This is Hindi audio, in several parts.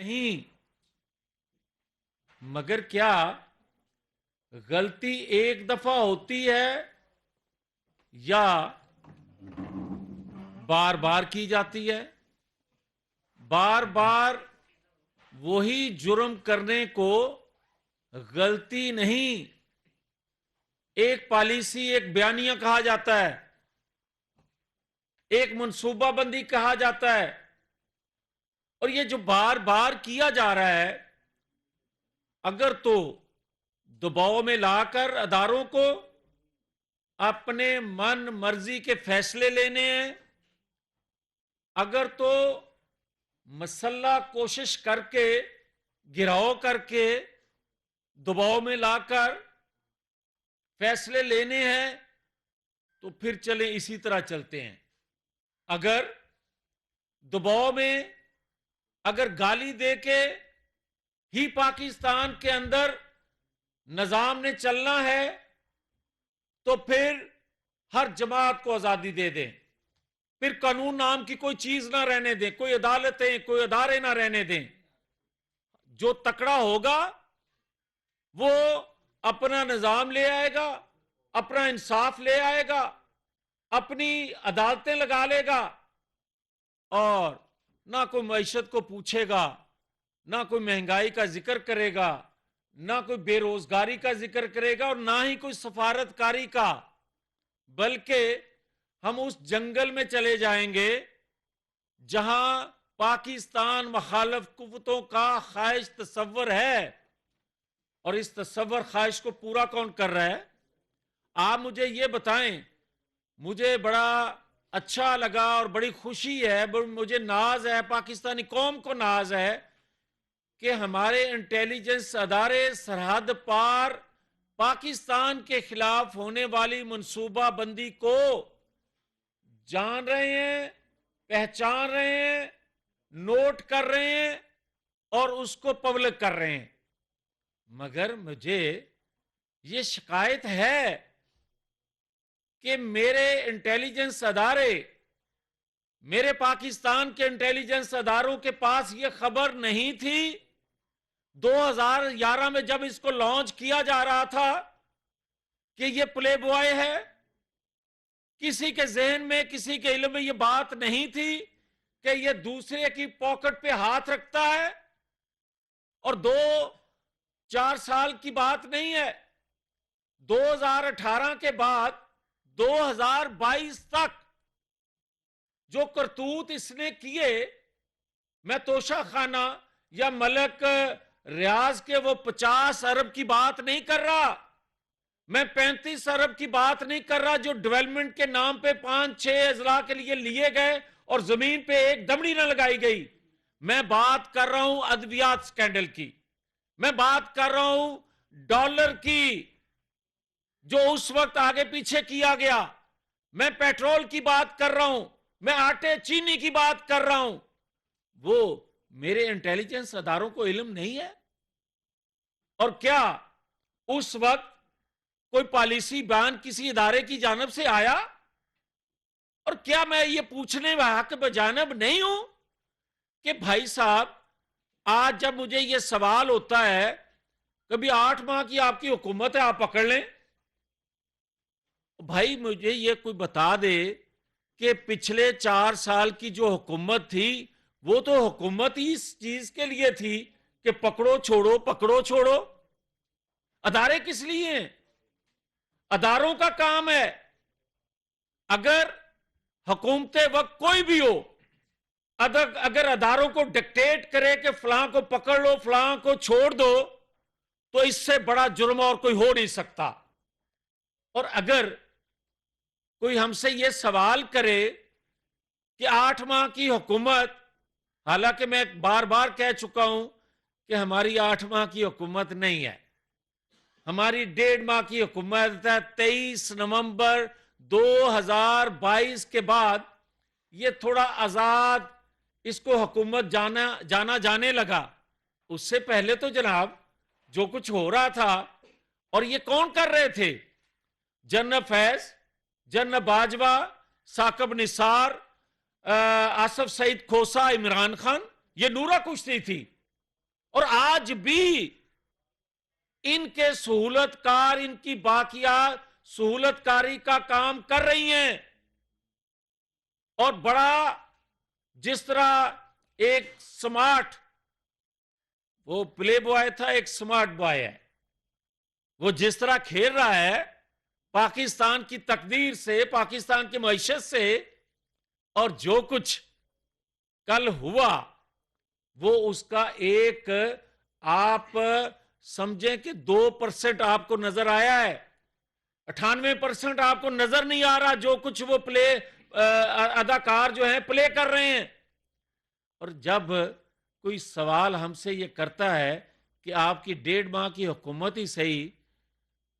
नहीं, मगर क्या गलती एक दफा होती है या बार बार की जाती है? बार बार वही जुर्म करने को गलती नहीं, एक पॉलिसी, एक बयानिया कहा जाता है, एक मंसूबाबंदी कहा जाता है। और ये जो बार बार किया जा रहा है, अगर तो दबाव में लाकर अदारों को अपने मन मर्जी के फैसले लेने हैं, अगर तो मसल्ला कोशिश करके, गिराव करके, दबाव में लाकर फैसले लेने हैं, तो फिर चले इसी तरह चलते हैं। अगर दबाव में, अगर गाली देके ही पाकिस्तान के अंदर निजाम ने चलना है, तो फिर हर जमात को आजादी दे दें, फिर कानून नाम की कोई चीज ना रहने दें, कोई अदालतें, कोई अदारे ना रहने दें। जो तकड़ा होगा वो अपना निजाम ले आएगा, अपना इंसाफ ले आएगा, अपनी अदालतें लगा लेगा, और ना कोई मईशत को पूछेगा, ना कोई महंगाई का जिक्र करेगा, ना कोई बेरोजगारी का जिक्र करेगा, और ना ही कोई सफारतकारी का। बल्कि हम उस जंगल में चले जाएंगे जहां पाकिस्तान मुखालिफ कुव्वतों का ख्वाहिश तस्वर है, और इस तस्वर ख्वाहिश को पूरा कौन कर रहा है? आप मुझे ये बताएं। मुझे बड़ा अच्छा लगा और बड़ी खुशी है, मुझे नाज है, पाकिस्तानी कौम को नाज है कि हमारे इंटेलिजेंस अदारे सरहद पार पाकिस्तान के खिलाफ होने वाली मंसूबाबंदी को जान रहे हैं, पहचान रहे हैं, नोट कर रहे हैं और उसको पब्लिक कर रहे हैं। मगर मुझे ये शिकायत है कि मेरे इंटेलिजेंस अदारे, मेरे पाकिस्तान के इंटेलिजेंस अदारों के पास ये खबर नहीं थी 2011 में जब इसको लॉन्च किया जा रहा था कि ये प्ले बॉय है। किसी के जहन में, किसी के इल्म में ये बात नहीं थी कि ये दूसरे की पॉकेट पे हाथ रखता है। और 2-4 साल की बात नहीं है, 2018 के बाद 2022 तक जो करतूत इसने किए, मैं तोशा खाना या मलक रियाज के वो 50 अरब की बात नहीं कर रहा, मैं 35 अरब की बात नहीं कर रहा जो डेवलपमेंट के नाम पे 5-6 अजला के लिए गए और जमीन पे एक दमड़ी न लगाई गई। मैं बात कर रहा हूं अद्वियात स्कैंडल की, मैं बात कर रहा हूं डॉलर की जो उस वक्त आगे पीछे किया गया, मैं पेट्रोल की बात कर रहा हूं, मैं आटे चीनी की बात कर रहा हूं। वो मेरे इंटेलिजेंस अदारों को इल्म नहीं है? और क्या उस वक्त कोई पॉलिसी बयान किसी इदारे की जानब से आया? और क्या मैं ये पूछने हक बजानब नहीं हूं कि भाई साहब, आज जब मुझे ये सवाल होता है, कभी 8 माह की आपकी हुकूमत है, आप पकड़ लें, भाई मुझे ये कोई बता दे कि पिछले 4 साल की जो हुकूमत थी, वो तो हुकूमत ही इस चीज के लिए थी कि पकड़ो छोड़ो, पकड़ो छोड़ो। अदारे किस लिए हैं? अदारों का काम है, अगर हुकूमते वक्त कोई भी हो, अगर अदारों को डिक्टेट करे कि फलां को पकड़ लो, फलां को छोड़ दो, तो इससे बड़ा जुर्म और कोई हो नहीं सकता। और अगर कोई हमसे यह सवाल करे कि 8 माह की हुकूमत, हालांकि मैं बार बार कह चुका हूं कि हमारी 8 माह की हुकूमत नहीं है, हमारी 1.5 माह की हुकूमत है। 23 नवंबर 2022 के बाद ये थोड़ा आजाद इसको हुकूमत जाना जाने लगा। उससे पहले तो जनाब जो कुछ हो रहा था, और ये कौन कर रहे थे? जनरल फैज, जनरल बाजवा, साकब निसार, आसफ सईद खोसा, इमरान खान, ये नूरा कुश्ती थी। और आज भी इनके सहूलतकार इनकी बाकिया सहूलतकारी का काम कर रही हैं। और बड़ा जिस तरह एक स्मार्ट वो प्ले बॉय था, एक स्मार्ट बॉय है, वो जिस तरह खेल रहा है पाकिस्तान की तकदीर से, पाकिस्तान की मईशत से, और जो कुछ कल हुआ वो उसका एक आप समझें कि 2% आपको नजर आया है, 98% आपको नजर नहीं आ रहा जो कुछ वो प्ले अदाकार जो है प्ले कर रहे हैं। और जब कोई सवाल हमसे ये करता है कि आपकी 1.5 माह की हुकूमत ही सही,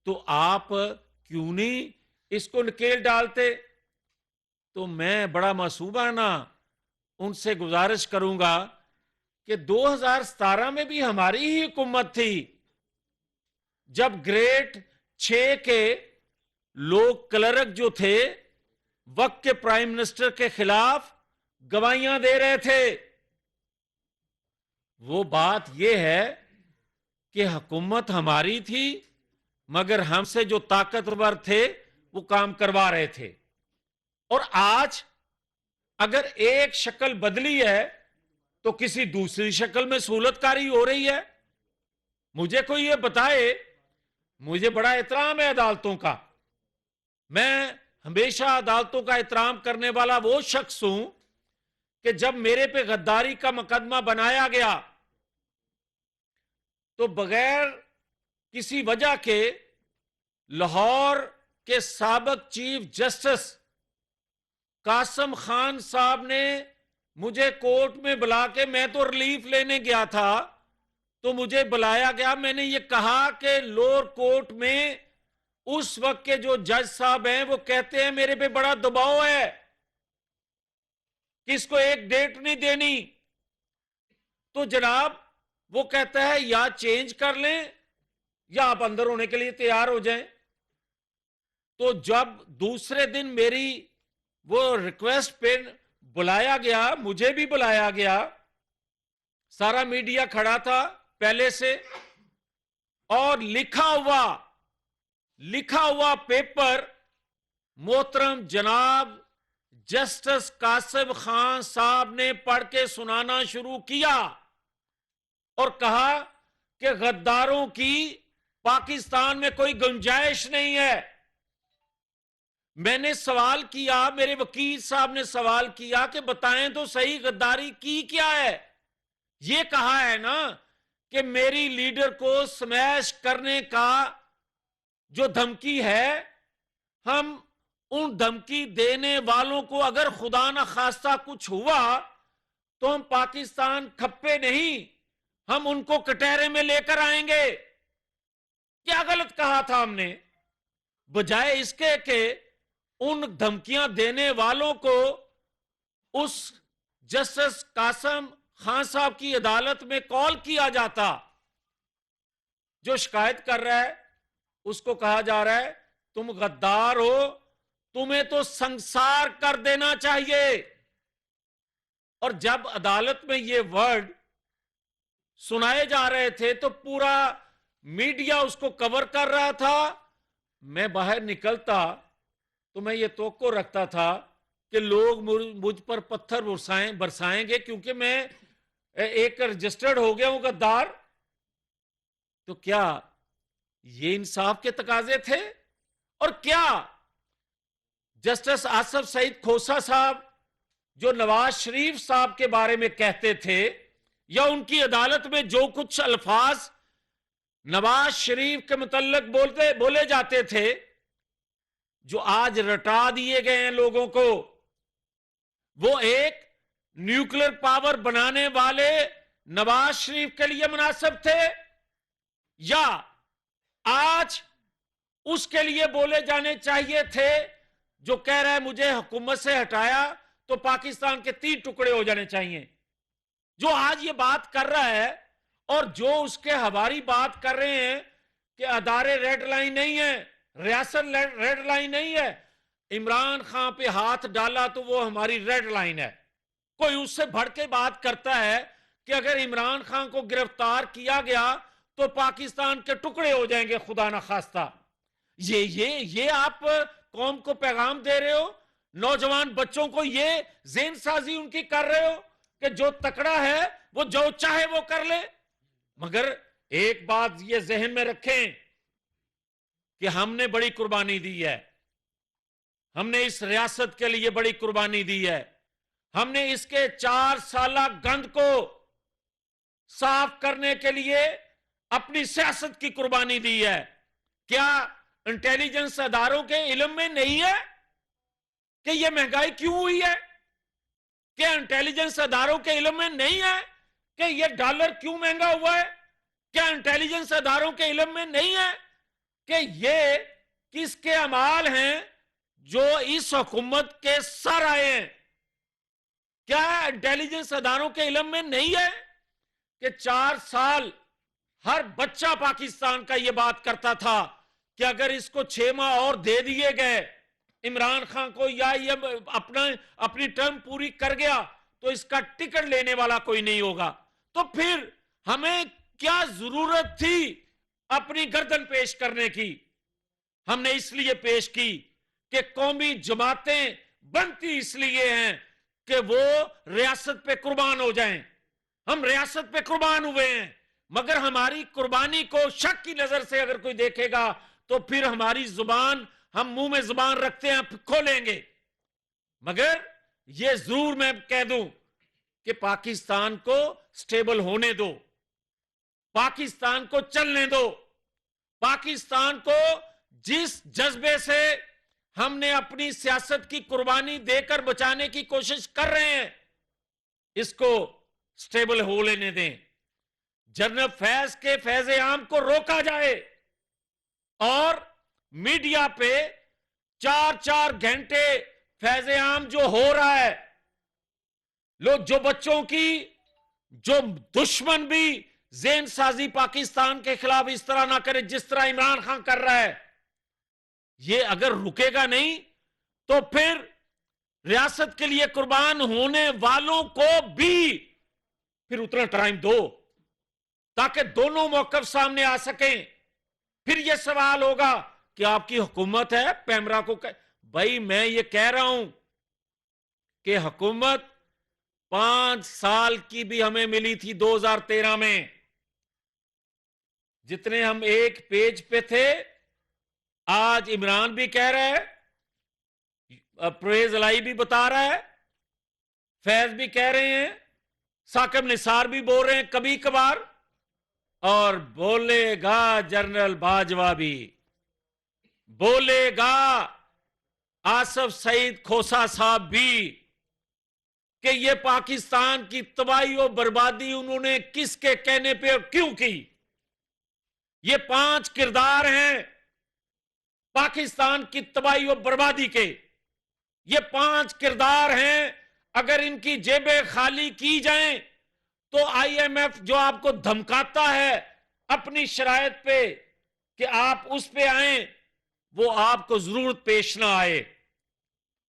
तो आप क्यों नहीं इसको नकेल डालते, तो मैं बड़ा मासूमाना उनसे गुजारिश करूंगा कि 2017 में भी हमारी ही हुकूमत थी, जब ग्रेड 6 के लोग क्लर्क जो थे वक्त के प्राइम मिनिस्टर के खिलाफ गवाहियां दे रहे थे। वो बात यह है कि हुकूमत हमारी थी, मगर हमसे जो ताकतवर थे वो काम करवा रहे थे। और आज अगर एक शक्ल बदली है तो किसी दूसरी शक्ल में सहूलतकारी हो रही है। मुझे कोई ये बताए, मुझे बड़ा एहतराम है अदालतों का, मैं हमेशा अदालतों का एहतराम करने वाला वो शख्स हूं कि जब मेरे पे गद्दारी का मुकदमा बनाया गया तो बगैर किसी वजह के लाहौर के साबिक चीफ जस्टिस कासिम खान साहब ने मुझे कोर्ट में बुला के, मैं तो रिलीफ लेने गया था तो मुझे बुलाया गया, मैंने ये कहा कि लोअर कोर्ट में उस वक्त के जो जज साहब हैं वो कहते हैं मेरे पे बड़ा दबाव है कि इसको एक डेट नहीं देनी, तो जनाब वो कहता है या चेंज कर लें या आप अंदर होने के लिए तैयार हो जाएं। तो जब दूसरे दिन मेरी वो रिक्वेस्ट पे बुलाया गया, मुझे भी बुलाया गया, सारा मीडिया खड़ा था पहले से, और लिखा हुआ पेपर मोहतरम जनाब जस्टिस कासिम खान साहब ने पढ़ के सुनाना शुरू किया और कहा कि गद्दारों की पाकिस्तान में कोई गुंजाइश नहीं है। मैंने सवाल किया, मेरे वकील साहब ने सवाल किया कि बताएं तो सही गद्दारी की क्या है। ये कहा है ना कि मेरी लीडर को स्मैश करने का जो धमकी है, हम उन धमकी देने वालों को अगर खुदा न खास्ता कुछ हुआ तो हम पाकिस्तान खप्पे नहीं, हम उनको कटहरे में लेकर आएंगे। क्या गलत कहा था हमने? बजाय इसके कि उन धमकियां देने वालों को उस जस्टिस कासिम खान साहब की अदालत में कॉल किया जाता, जो शिकायत कर रहा है उसको कहा जा रहा है तुम गद्दार हो, तुम्हें तो संसार कर देना चाहिए। और जब अदालत में ये वर्ड सुनाए जा रहे थे तो पूरा मीडिया उसको कवर कर रहा था। मैं बाहर निकलता तो मैं ये तवक्को रखता था कि लोग मुझ पर पत्थर बरसाएंगे क्योंकि मैं एक रजिस्टर्ड हो गया हूं गद्दार। तो क्या ये इंसाफ के तकाजे थे? और क्या जस्टिस आसफ सईद खोसा साहब जो नवाज शरीफ साहब के बारे में कहते थे, या उनकी अदालत में जो कुछ अल्फाज नवाज शरीफ के मुतल्लिक बोले जाते थे, जो आज रटा दिए गए हैं लोगों को, वो एक न्यूक्लियर पावर बनाने वाले नवाज शरीफ के लिए मुनासिब थे या आज उसके लिए बोले जाने चाहिए थे जो कह रहा है मुझे हुकूमत से हटाया तो पाकिस्तान के 3 टुकड़े हो जाने चाहिए? जो आज ये बात कर रहा है और जो उसके हवारी बात कर रहे हैं कि अदारे रेड लाइन नहीं है, रियासत रेड लाइन नहीं है, इमरान खान पे हाथ डाला तो वो हमारी रेड लाइन है। कोई उससे बढ़ के बात करता है कि अगर इमरान खान को गिरफ्तार किया गया तो पाकिस्तान के टुकड़े हो जाएंगे, खुदा ना खास्ता। ये आप कौम को पैगाम दे रहे हो, नौजवान बच्चों को ये जेन साजी उनकी कर रहे हो कि जो तकड़ा है वो जो चाहे वो कर ले। मगर एक बात ये जहन में रखें कि हमने बड़ी कुर्बानी दी है, हमने इस रियासत के लिए बड़ी कुर्बानी दी है, हमने इसके 4 साला गंद को साफ करने के लिए अपनी सियासत की कुर्बानी दी है। क्या इंटेलिजेंस अदारों के इल्म में नहीं है कि यह महंगाई क्यों हुई है? क्या इंटेलिजेंस अदारों के इल्म में नहीं है कि यह डॉलर क्यों महंगा हुआ है? क्या इंटेलिजेंस अदारों के इल्म में नहीं है कि ये किसके अमाल हैं जो इस हुकूमत के सर आए हैं? क्या इंटेलिजेंस अदारों के इल्म में नहीं है कि 4 साल हर बच्चा पाकिस्तान का यह बात करता था कि अगर इसको 6 माह और दे दिए गए इमरान खान को, या ये अपनी टर्म पूरी कर गया तो इसका टिकट लेने वाला कोई नहीं होगा। तो फिर हमें क्या जरूरत थी अपनी गर्दन पेश करने की? हमने इसलिए पेश की कि कौमी जमातें बनती इसलिए हैं कि वो रियासत पे कुर्बान हो जाएं। हम रियासत पे कुर्बान हुए हैं, मगर हमारी कुर्बानी को शक की नजर से अगर कोई देखेगा तो फिर हमारी जुबान, हम मुंह में जुबान रखते हैं, खोलेंगे। मगर यह जरूर मैं कह दूं कि पाकिस्तान को स्टेबल होने दो, पाकिस्तान को चलने दो। पाकिस्तान को जिस जज्बे से हमने अपनी सियासत की कुर्बानी देकर बचाने की कोशिश कर रहे हैं, इसको स्टेबल हो लेने दें। जनरल फैज के फैज आम को रोका जाए और मीडिया पे 4-4 घंटे फैज आम जो हो रहा है, लोग जो बच्चों की, जो दुश्मन भी जेन साजी पाकिस्तान के खिलाफ इस तरह ना करे जिस तरह इमरान खान कर रहा है, ये अगर रुकेगा नहीं तो फिर रियासत के लिए कुर्बान होने वालों को भी फिर उतना टाइम दो ताकि दोनों मौकफ सामने आ सकें। फिर यह सवाल होगा कि आपकी हुकूमत है, पैमरा को भाई मैं ये कह रहा हूं कि हुकूमत 5 साल की भी हमें मिली थी 2013 में, जितने हम एक पेज पे थे। आज इमरान भी कह रहा है, परवेज अलाई भी बता रहा है, फैज भी कह रहे हैं, साकिब निसार भी बोल रहे हैं कभी कभार, और बोलेगा जनरल बाजवा भी बोलेगा, आसफ सईद खोसा साहब भी, कि ये पाकिस्तान की तबाही और बर्बादी उन्होंने किसके कहने पे और क्यों की। ये 5 किरदार हैं पाकिस्तान की तबाही और बर्बादी के। ये 5 किरदार हैं, अगर इनकी जेबें खाली की जाएं तो IMF जो आपको धमकाता है अपनी शरायत पे कि आप उस पे आए, वो आपको जरूरत पेश ना आए।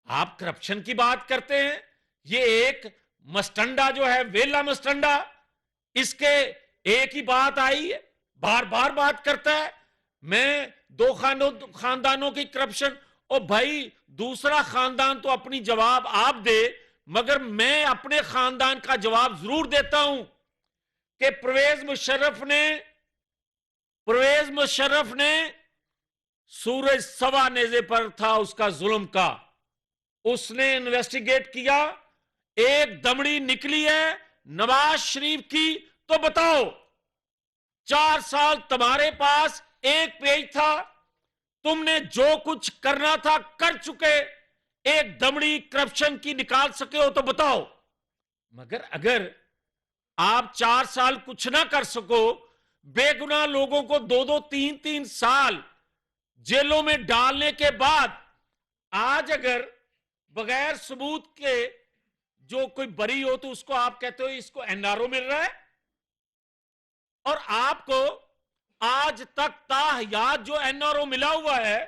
आप करप्शन की बात करते हैं, ये एक मस्टंडा जो है, वेला मस्टंडा, इसके एक ही बात आई है, बार बार बात करता है मैं 2 खानदानों की करप्शन। और भाई दूसरा खानदान तो अपनी जवाब आप दे, मगर मैं अपने खानदान का जवाब जरूर देता हूं कि परवेज मुशर्रफ ने सूरज सवा नेज़े पर था उसका जुल्म का, उसने इन्वेस्टिगेट किया, एक दमड़ी निकली है नवाज शरीफ की, तो बताओ 4 साल तुम्हारे पास एक पेज था, तुमने जो कुछ करना था कर चुके, एक दमड़ी करप्शन की निकाल सके हो तो बताओ। मगर अगर आप 4 साल कुछ ना कर सको, बेगुनाह लोगों को 2-2, 3-3 साल जेलों में डालने के बाद आज अगर बगैर सबूत के जो कोई बरी हो तो उसको आप कहते हो इसको NRO मिल रहा है, और आपको आज तक ताहयात जो NRO मिला हुआ है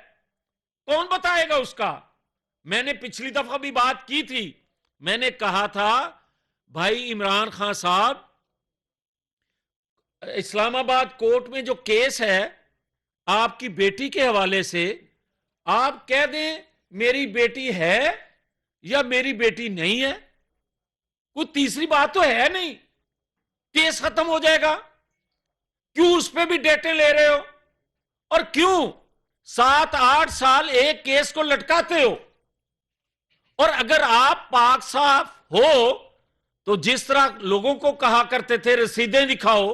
कौन बताएगा उसका? मैंने पिछली दफा भी बात की थी, मैंने कहा था भाई इमरान खान साहब इस्लामाबाद कोर्ट में जो केस है आपकी बेटी के हवाले से, आप कह दें मेरी बेटी है या मेरी बेटी नहीं है, कोई तीसरी बात तो है नहीं, केस खत्म हो जाएगा। क्यों उस पर भी डेटे ले रहे हो, और क्यों 7-8 साल एक केस को लटकाते हो? और अगर आप पाक साफ हो तो जिस तरह लोगों को कहा करते थे रसीदें दिखाओ,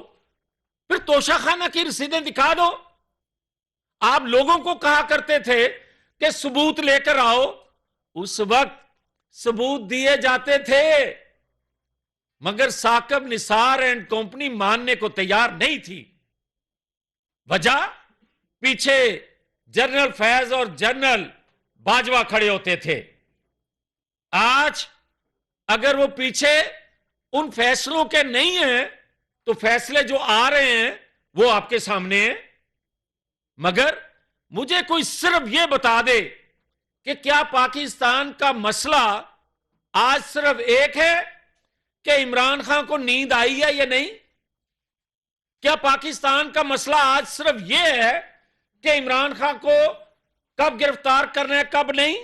फिर तोशाखाना की रसीदें दिखा दो। आप लोगों को कहा करते थे कि सबूत लेकर आओ, उस वक्त सबूत दिए जाते थे, मगर साकिब निसार एंड कंपनी मानने को तैयार नहीं थी। वजह, पीछे जनरल फैज और जनरल बाजवा खड़े होते थे। आज अगर वो पीछे उन फैसलों के नहीं हैं तो फैसले जो आ रहे हैं वो आपके सामने हैं। मगर मुझे कोई सिर्फ ये बता दे कि क्या पाकिस्तान का मसला आज सिर्फ एक है कि इमरान खान को नींद आई है या नहीं? क्या पाकिस्तान का मसला आज सिर्फ यह है कि इमरान खान को कब गिरफ्तार करना है कब नहीं?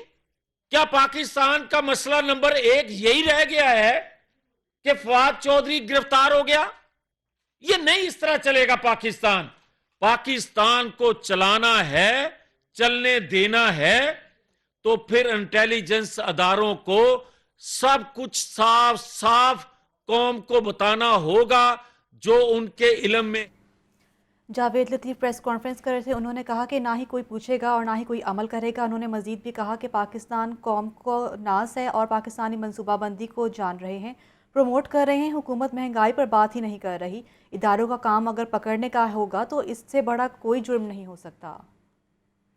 क्या पाकिस्तान का मसला नंबर 1 यही रह गया है कि फवाद चौधरी गिरफ्तार हो गया? ये नहीं इस तरह चलेगा। पाकिस्तान को चलाना है, चलने देना है तो फिर इंटेलिजेंस अदारों को सब कुछ साफ साफ कौम को बताना होगा जो उनके इल्म में। जावेद लतीफ़ प्रेस कॉन्फ्रेंस कर रहे थे। उन्होंने कहा कि ना ही कोई पूछेगा और ना ही कोई अमल करेगा। उन्होंने मज़ीद भी कहा कि पाकिस्तान कौम को नाज है और पाकिस्तानी मनसूबाबंदी को जान रहे हैं, प्रमोट कर रहे हैं। हुकूमत महंगाई पर बात ही नहीं कर रही। इदारों का काम अगर पकड़ने का होगा तो इससे बड़ा कोई जुर्म नहीं हो सकता।